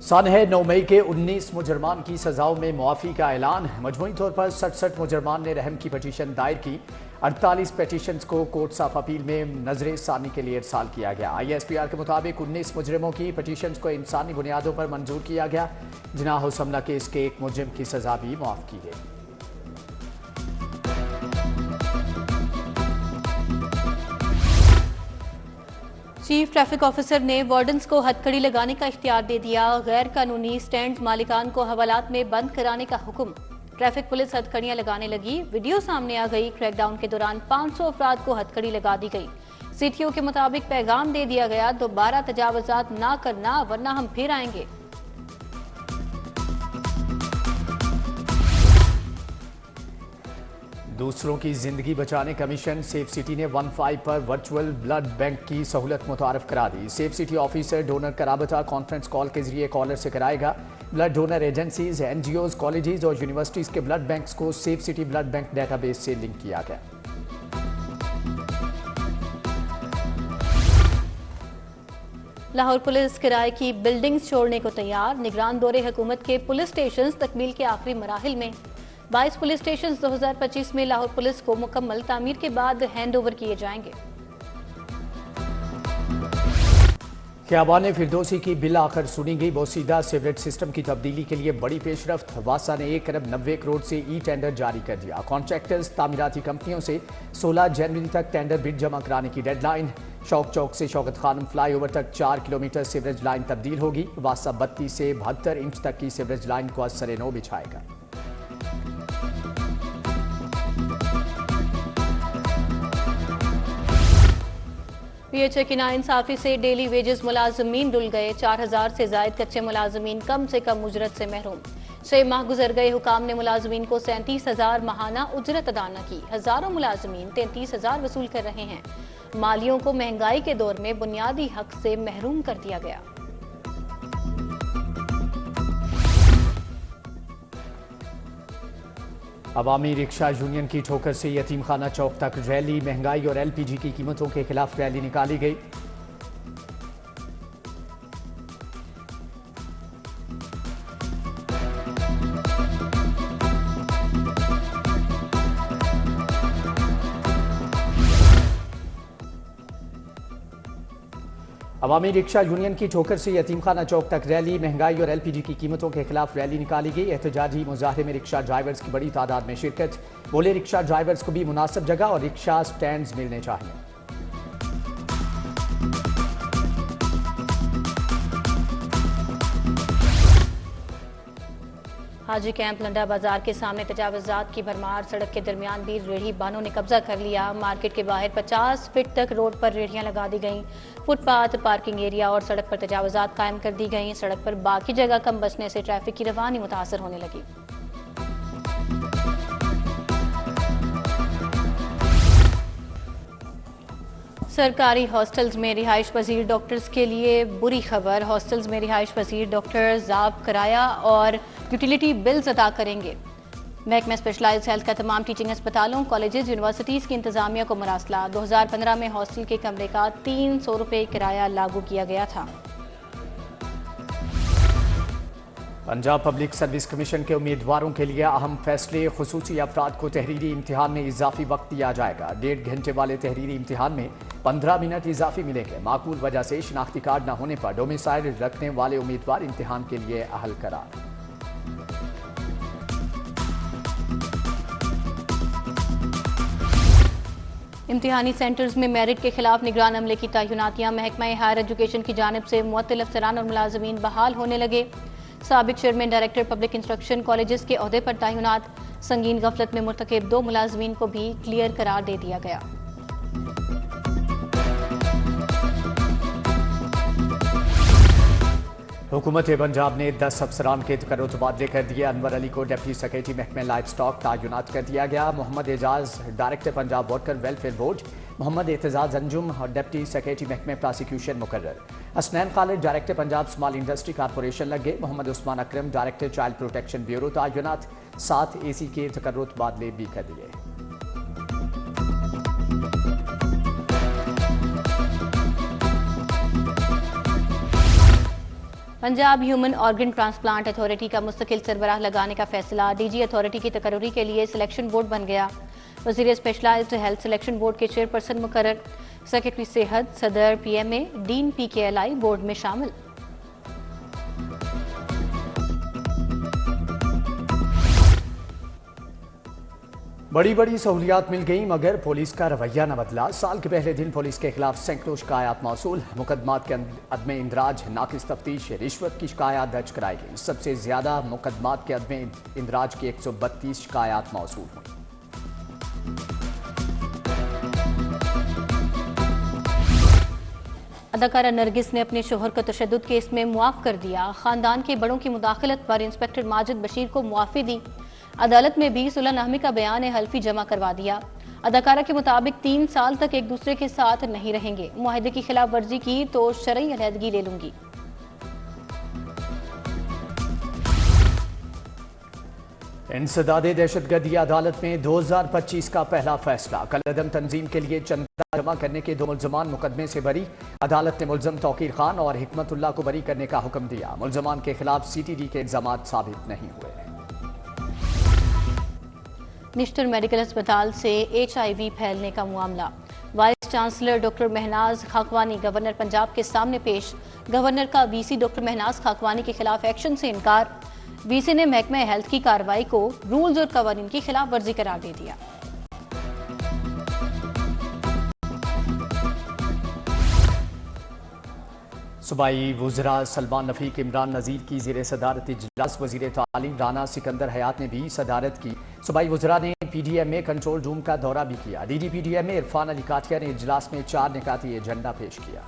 सन है 9 मई के 19 मुजरमान की सजाओं में मुआफ़ी का ऐलान। मजमूई तौर पर 67 मुजरमान ने रहम की पटिशन दायर की। 48 पटिशन्स को कोर्ट्स ऑफ अपील में नजर सानी के लिए इरसाल किया गया। ISPR के मुताबिक 19 मुजरिमों की पटिशन्स को इंसानी बुनियादों पर मंजूर किया गया। जिनाह हमला केस के एक मुजरिम की सजा भी मुआफ़ की गई। चीफ ट्रैफिक ऑफिसर ने वार्डन्स को हथकड़ी लगाने का इख्तियार दे दिया। गैर कानूनी स्टैंड मालिकान को हवालात में बंद कराने का हुक्म। ट्रैफिक पुलिस हथकड़ियां लगाने लगी। वीडियो सामने आ गई। क्रैकडाउन के दौरान 500 अफराद को हथकड़ी लगा दी गई। CTO के मुताबिक पैगाम दे दिया गया, दोबारा तजावुजात ना करना वरना हम फिर आएंगे। दूसरों की जिंदगी बचाने का मिशन सेफ सिटी ने 15 पर वर्चुअल ब्लड बैंक की सहूलत मुतारफ करा दी। सेफ सिटी ऑफिसर डोनर का राबता कॉन्फ्रेंस कॉल के जरिए कॉलर से कराएगा। Blood donor agencies, NGOs, colleges और यूनिवर्सिटीज के ब्लड बैंक्स को safe city blood bank database से लिंक किया गया। लाहौर पुलिस किराए की बिल्डिंग्स छोड़ने को तैयार। निगरान दौरे हुकूमत के पुलिस स्टेशन तकमील के आखिरी मराहिल में। 22 पुलिस स्टेशन 2025 में लाहौर पुलिस को मुकम्मल तामीर के बाद हैंड ओवर किए जाएंगे। ख़ियाबान फिरदौसी की बिल आखिर सुनी गई। बोसीदा सीवरेज सिस्टम की तब्दीली के लिए बड़ी पेशरफ्त। वासा ने 1 अरब 90 करोड़ से टेंडर जारी कर दिया। कॉन्ट्रैक्टर्स तामीराती कंपनियों से 16 जनवरी तक टेंडर बिड जमा कराने की डेडलाइन। शौक चौक से शौकत खानम फ्लाईओवर तक 4 किलोमीटर सीवरेज लाइन तब्दील होगी। वासा 32 से 72 इंच तक की सीवरेज लाइन को असर नो बिछाएगा। PHA की नाइंसाफी से डेली वेजेस मुलाजमीन रुल गए। 4000 से जायद कच्चे मुलाजमीन कम से कम उजरत से महरूम। 6 माह गुजर गए। हुकाम ने मुलाजमीन को 37,000 माहाना उजरत अदा न की। हजारों मुलाजमीन 33,000 वसूल कर रहे हैं। मालियों को महंगाई के दौर में बुनियादी हक से महरूम कर दिया गया। अवामी रिक्शा यूनियन की ठोकर से यतीम खाना चौक तक रैली। महंगाई और LPG की कीमतों के खिलाफ रैली निकाली गई। अवामी रिक्शा यूनियन की ठोकर से यतीम खाना चौक तक रैली। महंगाई और LPG की कीमतों के खिलाफ रैली निकाली गई। एहतजाजी मुजाहरे में रिक्शा ड्राइवर्स की बड़ी तादाद में शिरकत। बोले रिक्शा ड्राइवर्स को भी मुनासिब जगह और रिक्शा स्टैंड्स मिलने चाहिए। हाजी कैंप लंडा बाजार के सामने तजावुजात की भरमार। सड़क के दरमियान भी रेहड़ी बानों ने कब्जा कर लिया। मार्केट के बाहर 50 फीट तक रोड पर रेहड़ियां लगा दी गईं। फुटपाथ, पार्किंग एरिया और सड़क पर तजावुजात कायम कर दी गईं। सड़क पर बाकी जगह कम बचने से ट्रैफिक की रवानी मुतासर होने लगी। सरकारी हॉस्टल्स में रिहाइश पजीर डॉक्टर्स के लिए बुरी खबर। हॉस्टल्स में रिहाइश पजीर डॉक्टर ज़ाब किराया और यूटिलिटी बिल्स अदा करेंगे। महकमा स्पेशलाइज्ड हेल्थ का तमाम टीचिंग अस्पतालों, कॉलेजेस, यूनिवर्सिटीज़ की इंतजामिया को मरासला। 2015 में हॉस्टल के कमरे का 300 रुपये किराया लागू किया गया था। पंजाब पब्लिक सर्विस कमीशन के उम्मीदवारों के लिए अहम फैसले। खुसूसी अफराद को तहरीरी इम्तिहान में इजाफी वक्त दिया जाएगा। 1.5 घंटे वाले तहरीरी इम्तिहान में 15 मिनट इजाफी मिलेंगे। माकूल वजह से शिनाख्ती कार्ड न होने पर डोमिसाइल रखने वाले उम्मीदवार इम्तिहान के लिए अहल करार। इम्तिहानी सेंटर्स में मेरिट के खिलाफ निगरान अमले की तैनातियां। महकमा हायर एजुकेशन की जानिब से मुअत्तल अफसरान और मुलाजमीन बहाल होने लगे। साबिक chairman director public instruction colleges के ओहदे पर तैनात। संगीन गफलत में मुर्तकिब 2 मुलाजमीन को भी क्लियर करार दे दिया गया। हुकूमत पंजाब ने 10 अफसरान के तकर्रुर तबादले कर दिए। अनवर अली को डिप्टी सेक्रेटरी महकमा लाइफ स्टॉक तैनात कर दिया गया। Mohammad Ejaz director Punjab worker welfare board, Mohammad Etzaz Anjum और डिप्टी सेक्रेटरी महकमा प्रोसिक्यूशन मुकर्रर। Hasnain Khalid director Punjab small industry corporation लगे। Mohammad Usman Akram director child protection bureau तैनात। 7 AC के तकर्रुर तबादले भी कर दिए। Punjab human organ transplant authority का मुस्तकिल सरबराह लगाने का फैसला। डीजी अथॉरिटी की तकर्री के लिए सिलेक्शन बोर्ड बन गया। वजीर स्पेशलाइज्ड हेल्थ सिलेक्शन बोर्ड के चेयरपर्सन मुकर्रर। सेक्रेटरी सेहत, सदर, पीएमए, डीन पीकेएलआई बोर्ड में शामिल। बड़ी बड़ी सहूलियात मिल गई मगर पुलिस का रवैया न बदला। साल के पहले दिन पुलिस के खिलाफ सैकड़ों शिकायत मौसूल। मुकदमात के अदम इंदराज, नाकिस तफ्तीश, रिश्वत की शिकायत दर्ज कराई गई। सबसे ज्यादा मुकदमात के अदम इंदराज की 132 शिकायत मौसूल हुई। अदाकारा नरगिस ने अपने शोहर को तशद्दुद केस में मुआफ कर दिया। खानदान के बड़ों की मुदाखलत पर इंस्पेक्टर माजिद बशीर को मुआफी दी। अदालत में भी सुलहनामे का बयान हल्फी जमा करवा दिया। अदाकारा के मुताबिक 3 साल तक एक दूसरे के साथ नहीं रहेंगे। मुआहदे की खिलाफ वर्जी की तो शरई अलहदगी ले लूंगी। इंसदादे दहशतगर्दी अदालत में 2025 का पहला फैसला। कलअदम तंजीम के लिए चंदा जमा करने के 2 मुल्जमान मुकदमे से बरी। अदालत ने मुल्जम तौकीर खान और हिकमतुल्लाह को बरी करने का हुक्म दिया। मुल्जमान के खिलाफ CTD के इल्जाम साबित नहीं हुए। निश्तर मेडिकल अस्पताल से HIV फैलने का मामला। Vice chancellor doctor Mahnaz Khakwani governor Punjab के सामने पेश। गवर्नर का VC डॉक्टर महनाज खाकवानी के खिलाफ एक्शन से इनकार। VC ने महकमा हेल्थ की कार्रवाई को रूल्स और कवानीन की खिलाफ वर्जी करार दे दिया। सूबाई वुज़रा सलमान रफीक, इमरान नज़ीर की ज़ेर सदारत इजलास। वज़ीर तालीम राना सिकंदर हयात ने भी सदारत की। सूबाई वुज़रा ने PDMA कंट्रोल रूम का दौरा भी किया। DG PDMA इरफान अली काटिया ने इजलास में 4 निकाती एजेंडा पेश किया।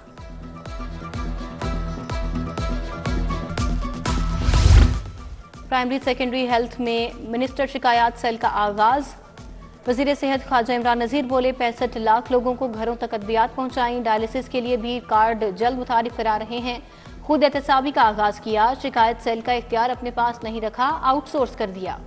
प्राइमरी सेकेंडरी हेल्थ में मिनिस्टर शिकायत सेल का आगाज। वजीर सेहत ख्वाजा इमरान नज़ीर बोले 65 लाख लोगों को घरों तक अद्वियात पहुंचाई। डायलिसिस के लिए भी कार्ड जल्द मुतारिफ करा रहे हैं। खुद एहतसाबी का आगाज किया। शिकायत सेल का इख्तियार अपने पास नहीं रखा, आउटसोर्स कर दिया।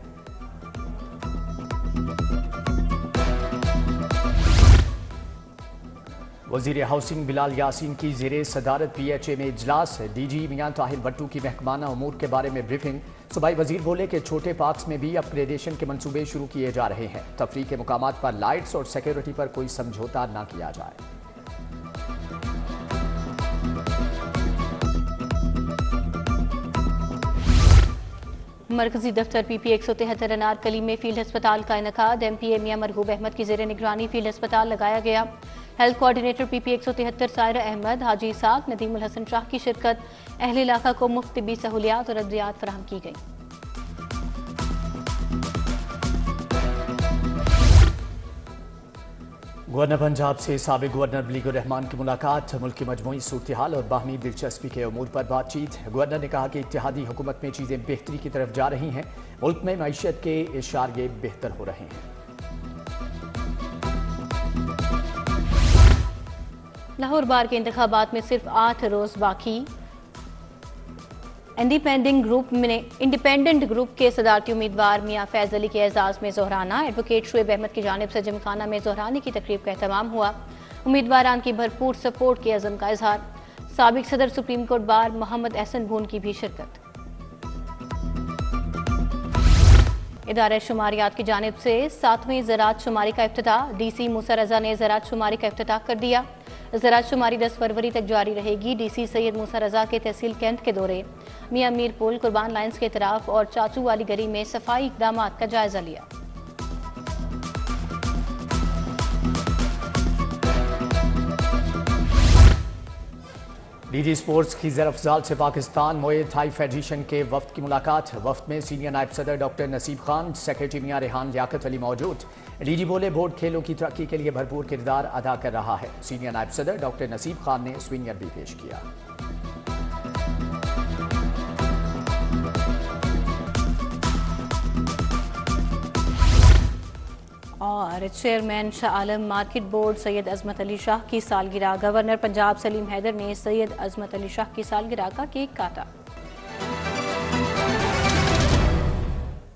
वजीर हाउसिंग बिलाल यासीन की ज़ेरे सदारत PHA में इजलास। DG मियां ताहिर भट्टू की महकमाना उमूर के बारे में ब्रीफिंग। सूबाई वजीर बोले कि छोटे पार्क्स में भी अपग्रेडेशन के मंसूबे शुरू किए जा रहे हैं। तफरीह के मुकामात पर लाइट्स और सिक्योरिटी पर कोई समझौता न किया जाए। मरकजी दफ्तर PP 173 अनारकली में फील्ड अस्पताल का इनकाद। MPA मियां मरगूब अहमद की ज़ेर निगरानी फील्ड अस्पताल लगाया गया। Health coordinator PP 173 Saira Ahmad, Haji Ishaq, Nadeemul Hasan Shah की शिरकत। अहले इलाका को मुफ्त तिब्बी सहूलियात और अद्वियात फराहम की गई। गवर्नर पंजाब से साबिक गवर्नर बलीगुर रहमान की मुलाकात। मुल्क की मजमूई सूरत हाल और बाहमी दिलचस्पी के अमूर पर बातचीत। गवर्नर ने कहा कि इत्तेहादी हुकूमत में चीजें बेहतरी की तरफ जा रही हैं। मुल्क में मईशत के इशारे बेहतर हो रहे हैं। लाहौर बार के इंतखाबात में सिर्फ 8 रोज बाकी। इंडिपेंडेंट ग्रुप के सदारती उम्मीदवार मियां फैज अली के एजाज में जोहराना। एडवोकेट शुएब अहमद की जानिब से जिमखाना में जोहराने की तकरीब का एहतमाम हुआ। उम्मीदवारान की भरपूर सपोर्ट के अज़म का इजहार। साबिक सदर supreme court bar Mohammad Ehsan भून की भी शिरकत। इदारे शुमारियात की जानिब से 7वीं ज़राअत शुमारी का इफ्तिताह। DC मूसा रजा ने ज़राअत शुमारी का इफ्तिताह कर दिया। ज़राअत शुमारी 10 फरवरी तक जारी रहेगी। DC सैयद मूसा रजा के तहसील कैंट के दौरे। मियां मीर पुल, कुर्बान लाइन्स के तरफ और चाचू वाली गली में सफाई इकदामात का जायजा लिया। DG स्पोर्ट्स की ज़र अफजाल से पाकिस्तान मुए थाई फेडरेशन के वफ्द की मुलाकात। वफ्द में सीनियर नायब सदर डॉक्टर नसीब खान, सेक्रेटरी मियां रेहान लियाकत अली मौजूद। DG बोले बोर्ड खेलों की तरक्की के लिए भरपूर किरदार अदा कर रहा है। सीनियर नायब सदर डॉक्टर नसीब खान ने स्विंगर भी पेश किया। और chairman Shah Alam market board Syed अजमत अली शाह की सालगिरह। गवर्नर पंजाब सलीम हैदर ने सैयद अजमत अली शाह की सालगिरह का केक काटा।